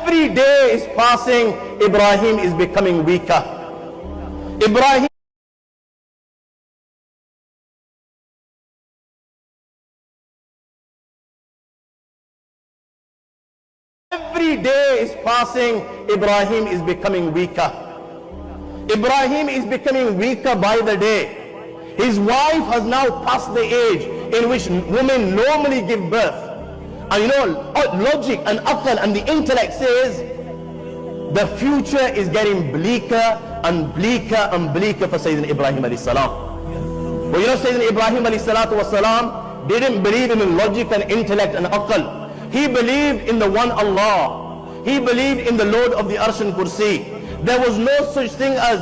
Every day is passing, Ibrahim is becoming weaker. Ibrahim Every day is passing, Ibrahim is becoming weaker. Ibrahim is becoming weaker by the day. His wife has now passed the age in which women normally give birth. And you know, logic and aql and the intellect says the future is getting bleaker and bleaker and bleaker for Sayyidina Ibrahim alayhi salam. But you know, Sayyidina Ibrahim alayhi salatu wasalam didn't believe in logic and intellect and aql. He believed in the one Allah. He believed in the Lord of the Arsh and Kursi. There was no such thing as,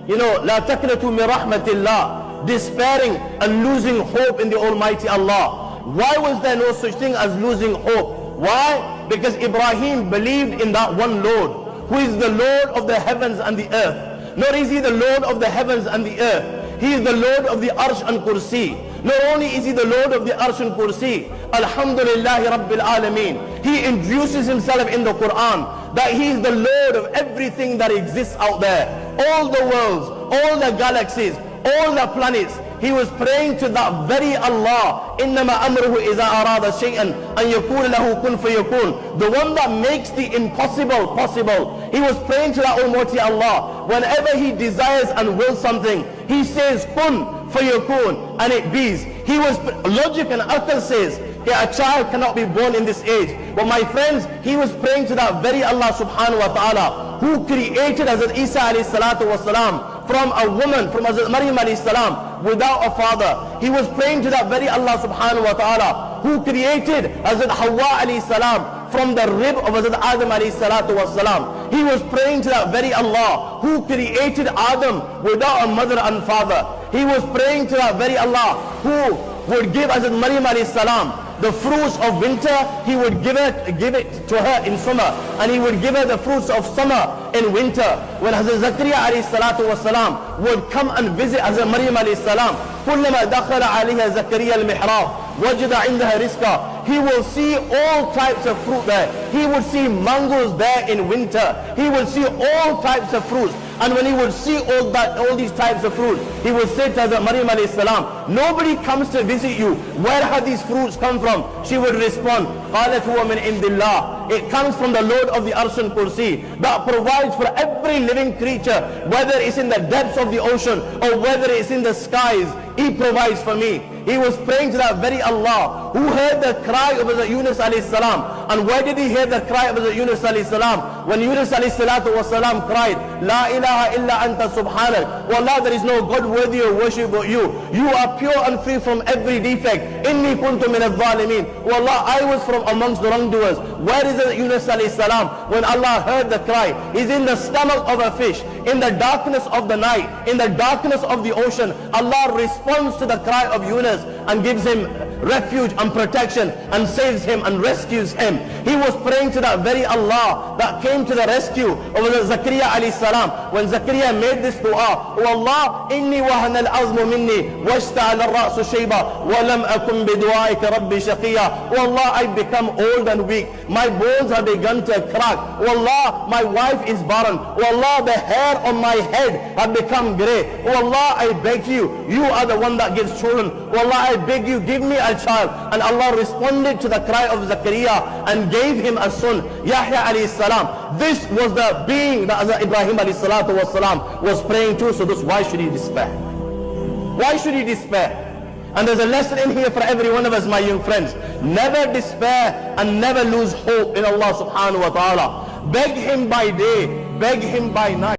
you know, la taqnatu min rahmatillah, despairing and losing hope in the Almighty Allah. Why was there no such thing as losing hope? Why? Because Ibrahim believed in that one Lord, who is the Lord of the heavens and the earth. Not is he the Lord of the heavens and the earth, he is the Lord of the Arsh and Kursi. Not only is he the Lord of the Arsh and Kursi, Alhamdulillahi Rabbil Alameen, he introduces himself in the Quran that he is the Lord of everything that exists out there. All the worlds, all the galaxies, all the planets. He was praying to that very Allah. إِنَّمَا أَمْرُهُ إِذَا أَرَادَ شَيْئًا أَن يَقُولَ لَهُ كُن فَيَكُونُ. The one that makes the impossible possible. He was praying to that Almighty Allah. Whenever he desires and wills something, he says kun fayakun, and it bees. He was, logic and aql says, a child cannot be born in this age. But my friends, he was praying to that very Allah subhanahu wa ta'ala, who created Hazrat Isa alayhi salatu wasalam from a woman, from Hazrat Maryam alayhi salam, without a father. He was praying to that very Allah subhanahu wa ta'ala, who created Hazrat Hawa alayhi salam from the rib of Hazrat Adam alayhi salatu wasalam. He was praying to that very Allah, who created Adam without a mother and father. He was praying to that very Allah, who would give Hazrat Maryam alayhi salam the fruits of winter. He would give it to her in summer, and he would give her the fruits of summer in winter. When Hazrat Zakaria alayhi salatu wasalam would come and visit Hazrat Maryam alayhi salam, كلما دخل عليها زكريا المحراب وجد عندها رزقا, he will see all types of fruit there. He would see mangoes there in winter. He would see all types of fruits. And when he would see all these types of fruit, he would say to Hazrat Maryam alayhi salam, nobody comes to visit you. Where have these fruits come from? She would respond, قالت هو من عند الله. It comes from the Lord of the Arsh and Kursi, that provides for every living creature, whether it's in the depths of the ocean or whether it's in the skies. He provides for me. He was praying to that very Allah, who heard the cry of Hazrat Yunus alayhi salam. And why did he hear the cry of Hazrat Yunus alayhi salam? When Yunus alayhi salatu wasalam cried, La ilaha illa anta subhanak. Wallah, there is no God worthy of worship but you. You are pure and free from every defect. Inni kuntu min al-zalimin. Wallah, I was from amongst the wrongdoers. Where is Hazrat Yunus alayhi salam? When Allah heard the cry, he's in the stomach of a fish, in the darkness of the night, in the darkness of the ocean. Allah responds to the cry of Yunus and gives him refuge and protection and saves him and rescues him. He was praying to that very Allah that came to the rescue of Zakaria alayhi salam. When Zakaria made this dua, Oh Allah, inni wahana al-azmu minni washta'ala al-ra'su shayba wa lam akun bidu'aika rabbi shaqiya. Oh Allah, I become old and weak. My bones have begun to crack. Oh Allah, my wife is barren. Oh Allah, the hair on my head have become grey. Oh Allah, I beg you, you are the one that gives children. Oh Allah, I beg you, give me a child. And Allah responded to the cry of Zakaria and gave him a son, Yahya alayhi salam. This was the being that Ibrahim alayhi salatu wasalam was praying to. So why should he despair? Why should he despair? And there's a lesson in here for every one of us, my young friends. Never despair and never lose hope in Allah subhanahu wa ta'ala. Beg him by day, beg him by night.